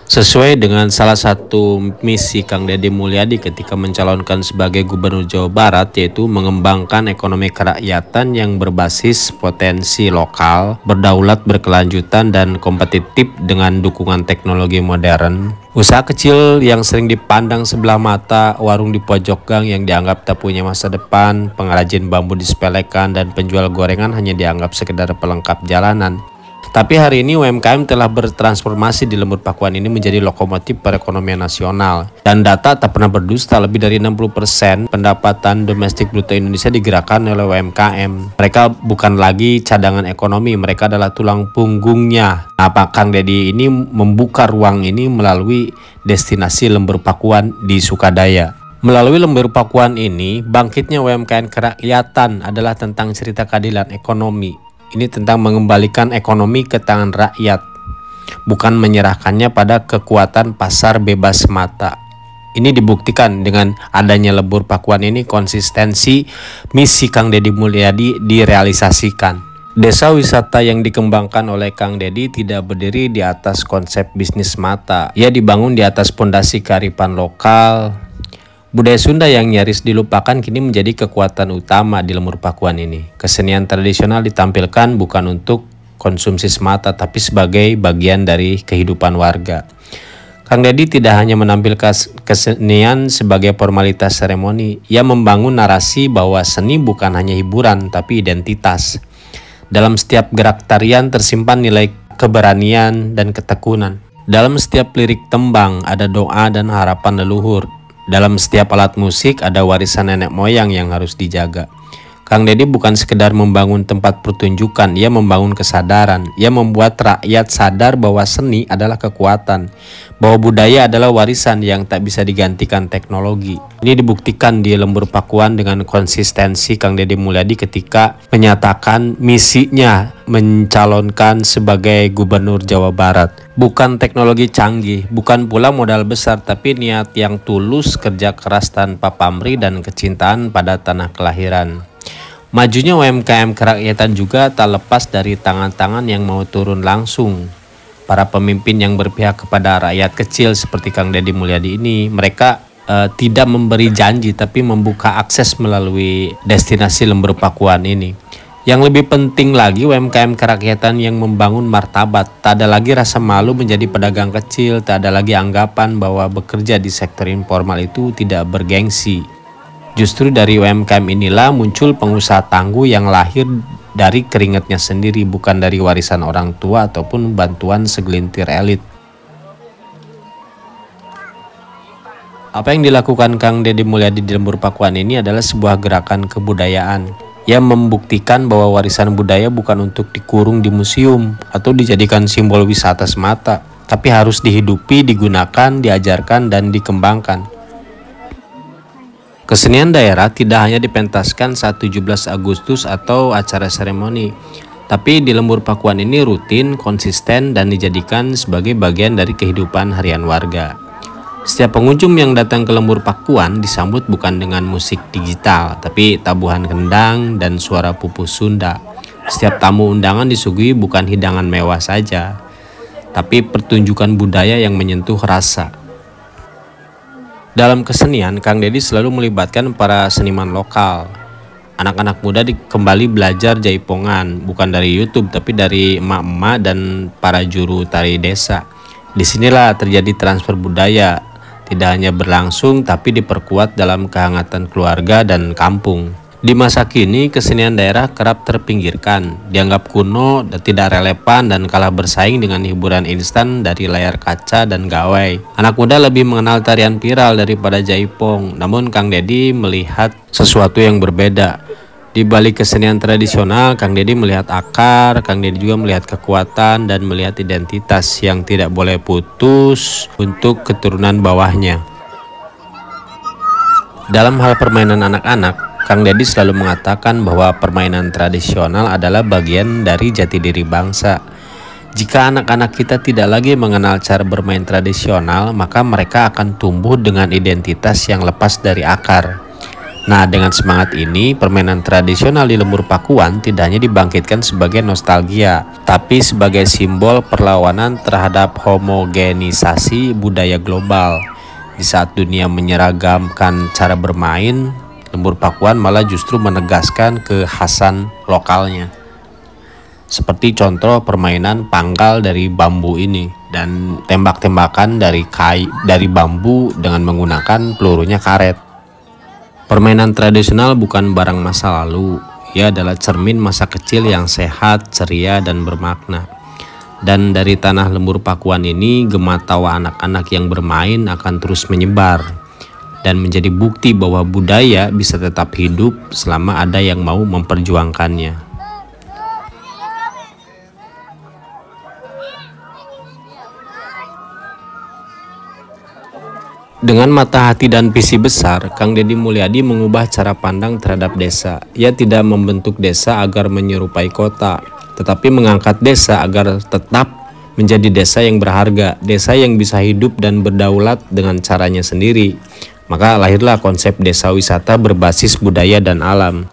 Sesuai dengan salah satu misi Kang Deddy Mulyadi ketika mencalonkan sebagai Gubernur Jawa Barat, yaitu mengembangkan ekonomi kerakyatan yang berbasis potensi lokal, berdaulat, berkelanjutan, dan kompetitif dengan dukungan teknologi modern. Usaha kecil yang sering dipandang sebelah mata, warung di pojok gang yang dianggap tak punya masa depan, pengrajin bambu disepelekan, dan penjual gorengan hanya dianggap sekedar pelengkap jalanan. Tapi hari ini UMKM telah bertransformasi di Lembur Pakuan ini menjadi lokomotif perekonomian nasional. Dan data tak pernah berdusta, lebih dari 60% pendapatan domestik bruto Indonesia digerakkan oleh UMKM. Mereka bukan lagi cadangan ekonomi, mereka adalah tulang punggungnya. Nah, Pak Kang Deddy ini membuka ruang ini melalui destinasi Lembur Pakuan di Sukadaya. Melalui Lembur Pakuan ini, bangkitnya UMKM kerakyatan adalah tentang cerita keadilan ekonomi. Ini tentang mengembalikan ekonomi ke tangan rakyat, bukan menyerahkannya pada kekuatan pasar bebas semata. Ini dibuktikan dengan adanya Lembur Pakuan ini, konsistensi misi Kang Deddy Mulyadi direalisasikan. Desa wisata yang dikembangkan oleh Kang Deddy tidak berdiri di atas konsep bisnis semata. Ia dibangun di atas pondasi kearifan lokal. Budaya Sunda yang nyaris dilupakan kini menjadi kekuatan utama di Lembur Pakuan ini. Kesenian tradisional ditampilkan bukan untuk konsumsi semata, tapi sebagai bagian dari kehidupan warga. Kang Deddy tidak hanya menampilkan kesenian sebagai formalitas seremoni, ia membangun narasi bahwa seni bukan hanya hiburan, tapi identitas. Dalam setiap gerak tarian tersimpan nilai keberanian dan ketekunan. Dalam setiap lirik tembang ada doa dan harapan leluhur. Dalam setiap alat musik ada warisan nenek moyang yang harus dijaga. Kang Deddy bukan sekedar membangun tempat pertunjukan, ia membangun kesadaran. Ia membuat rakyat sadar bahwa seni adalah kekuatan, bahwa budaya adalah warisan yang tak bisa digantikan teknologi. Ini dibuktikan di Lembur Pakuan dengan konsistensi Kang Deddy Mulyadi ketika menyatakan misinya mencalonkan sebagai Gubernur Jawa Barat. Bukan teknologi canggih, bukan pula modal besar, tapi niat yang tulus, kerja keras tanpa pamrih, dan kecintaan pada tanah kelahiran. Majunya UMKM kerakyatan juga tak lepas dari tangan-tangan yang mau turun langsung. Para pemimpin yang berpihak kepada rakyat kecil seperti Kang Deddy Mulyadi ini, mereka tidak memberi janji tapi membuka akses melalui destinasi Lembur Pakuan ini. Yang lebih penting lagi, UMKM kerakyatan yang membangun martabat. Tak ada lagi rasa malu menjadi pedagang kecil, tak ada lagi anggapan bahwa bekerja di sektor informal itu tidak bergengsi. Justru dari UMKM inilah muncul pengusaha tangguh yang lahir dari keringatnya sendiri, bukan dari warisan orang tua ataupun bantuan segelintir elit. Apa yang dilakukan Kang Deddy Mulyadi di Lembur Pakuan ini adalah sebuah gerakan kebudayaan. Ia membuktikan bahwa warisan budaya bukan untuk dikurung di museum atau dijadikan simbol wisata semata, tapi harus dihidupi, digunakan, diajarkan, dan dikembangkan. Kesenian daerah tidak hanya dipentaskan saat 17 Agustus atau acara seremoni, tapi di Lembur Pakuan ini rutin, konsisten, dan dijadikan sebagai bagian dari kehidupan harian warga. Setiap pengunjung yang datang ke Lembur Pakuan disambut bukan dengan musik digital, tapi tabuhan kendang dan suara pupus Sunda. Setiap tamu undangan disuguhi bukan hidangan mewah saja, tapi pertunjukan budaya yang menyentuh rasa. Dalam kesenian, Kang Deddy selalu melibatkan para seniman lokal. Anak-anak muda kembali belajar jaipongan, bukan dari YouTube, tapi dari emak-emak dan para juru tari desa. Disinilah terjadi transfer budaya, tidak hanya berlangsung tapi diperkuat dalam kehangatan keluarga dan kampung. Di masa kini, kesenian daerah kerap terpinggirkan, dianggap kuno, tidak relevan, dan kalah bersaing dengan hiburan instan dari layar kaca dan gawai. Anak muda lebih mengenal tarian viral daripada jaipong, namun Kang Deddy melihat sesuatu yang berbeda. Di balik kesenian tradisional, Kang Deddy melihat akar, Kang Deddy juga melihat kekuatan dan melihat identitas yang tidak boleh putus untuk keturunan bawahnya. Dalam hal permainan anak-anak, Kang Deddy selalu mengatakan bahwa permainan tradisional adalah bagian dari jati diri bangsa. Jika anak-anak kita tidak lagi mengenal cara bermain tradisional, maka mereka akan tumbuh dengan identitas yang lepas dari akar. Nah, dengan semangat ini, permainan tradisional di Lembur Pakuan tidak hanya dibangkitkan sebagai nostalgia, tapi sebagai simbol perlawanan terhadap homogenisasi budaya global. Di saat dunia menyeragamkan cara bermain, Lembur Pakuan malah justru menegaskan kekhasan lokalnya. Seperti contoh permainan pangkal dari bambu ini dan tembak-tembakan dari bambu dengan menggunakan pelurunya karet. Permainan tradisional bukan barang masa lalu, ia adalah cermin masa kecil yang sehat, ceria, dan bermakna. Dan dari tanah Lembur Pakuan ini, gema tawa anak-anak yang bermain akan terus menyebar dan menjadi bukti bahwa budaya bisa tetap hidup selama ada yang mau memperjuangkannya. Dengan mata hati dan visi besar, Kang Deddy Mulyadi mengubah cara pandang terhadap desa. Ia tidak membentuk desa agar menyerupai kota, tetapi mengangkat desa agar tetap menjadi desa yang berharga, desa yang bisa hidup dan berdaulat dengan caranya sendiri. Maka lahirlah konsep desa wisata berbasis budaya dan alam.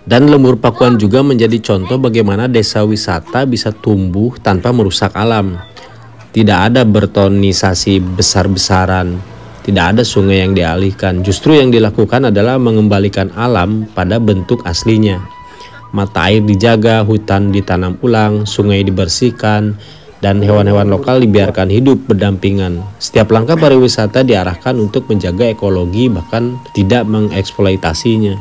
Dan Lembur Pakuan juga menjadi contoh bagaimana desa wisata bisa tumbuh tanpa merusak alam. Tidak ada betonisasi besar-besaran. Tidak ada sungai yang dialihkan, justru yang dilakukan adalah mengembalikan alam pada bentuk aslinya. Mata air dijaga, hutan ditanam ulang, sungai dibersihkan, dan hewan-hewan lokal dibiarkan hidup berdampingan. Setiap langkah pariwisata diarahkan untuk menjaga ekologi, bahkan tidak mengeksploitasinya.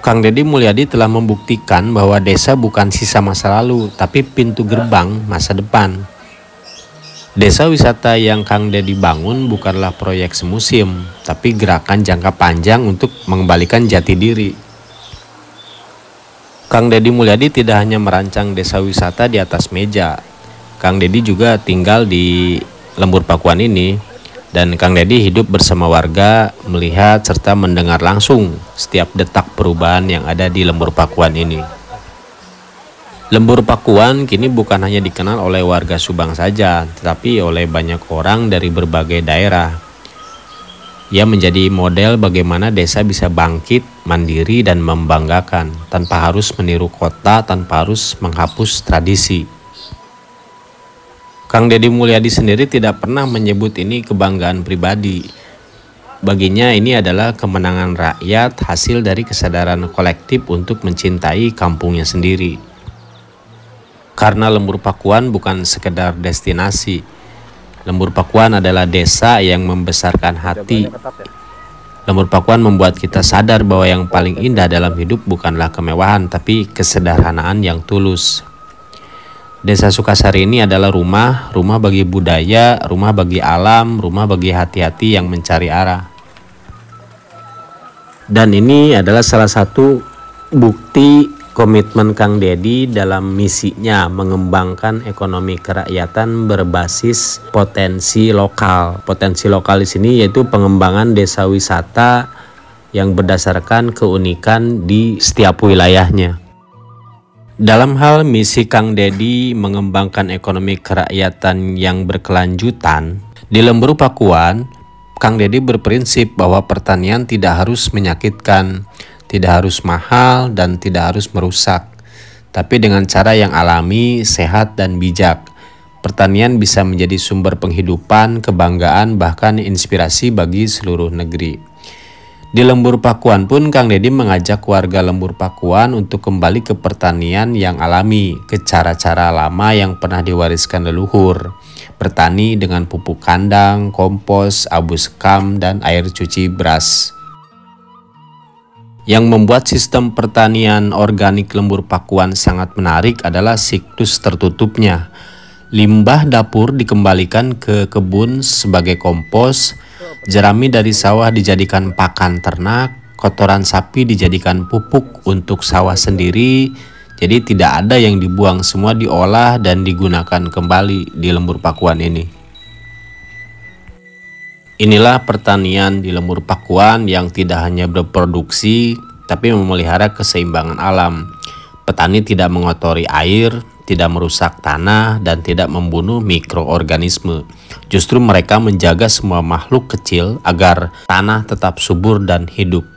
Kang Deddy Mulyadi telah membuktikan bahwa desa bukan sisa masa lalu, tapi pintu gerbang masa depan. Desa wisata yang Kang Deddy bangun bukanlah proyek semusim, tapi gerakan jangka panjang untuk mengembalikan jati diri. Kang Deddy Mulyadi tidak hanya merancang desa wisata di atas meja. Kang Deddy juga tinggal di Lembur Pakuan ini, dan Kang Deddy hidup bersama warga, melihat serta mendengar langsung setiap detak perubahan yang ada di Lembur Pakuan ini. Lembur Pakuan kini bukan hanya dikenal oleh warga Subang saja, tetapi oleh banyak orang dari berbagai daerah. Ia menjadi model bagaimana desa bisa bangkit, mandiri, dan membanggakan, tanpa harus meniru kota, tanpa harus menghapus tradisi. Kang Deddy Mulyadi sendiri tidak pernah menyebut ini kebanggaan pribadi. Baginya ini adalah kemenangan rakyat, hasil dari kesadaran kolektif untuk mencintai kampungnya sendiri. Karena Lembur Pakuan bukan sekedar destinasi. Lembur Pakuan adalah desa yang membesarkan hati. Lembur Pakuan membuat kita sadar bahwa yang paling indah dalam hidup bukanlah kemewahan, tapi kesederhanaan yang tulus. Desa Sukasari ini adalah rumah bagi budaya, rumah bagi alam, rumah bagi hati-hati yang mencari arah. Dan ini adalah salah satu bukti komitmen Kang Deddy dalam misinya mengembangkan ekonomi kerakyatan berbasis potensi lokal. Potensi lokal di sini yaitu pengembangan desa wisata yang berdasarkan keunikan di setiap wilayahnya. Dalam hal misi Kang Deddy mengembangkan ekonomi kerakyatan yang berkelanjutan, di Lembur Pakuan, Kang Deddy berprinsip bahwa pertanian tidak harus menyakitkan, tidak harus mahal, dan tidak harus merusak. Tapi dengan cara yang alami, sehat, dan bijak, pertanian bisa menjadi sumber penghidupan, kebanggaan, bahkan inspirasi bagi seluruh negeri. Di Lembur Pakuan pun Kang Deddy mengajak warga Lembur Pakuan untuk kembali ke pertanian yang alami, ke cara-cara lama yang pernah diwariskan leluhur. Bertani dengan pupuk kandang, kompos, abu sekam, dan air cuci beras. Yang membuat sistem pertanian organik Lembur Pakuan sangat menarik adalah siklus tertutupnya. Limbah dapur dikembalikan ke kebun sebagai kompos, jerami dari sawah dijadikan pakan ternak, kotoran sapi dijadikan pupuk untuk sawah sendiri. Jadi tidak ada yang dibuang, semua diolah dan digunakan kembali di Lembur Pakuan ini. Inilah pertanian di Lembur Pakuan yang tidak hanya berproduksi, tapi memelihara keseimbangan alam. Petani tidak mengotori air, tidak merusak tanah dan tidak membunuh mikroorganisme. Justru mereka menjaga semua makhluk kecil agar tanah tetap subur dan hidup.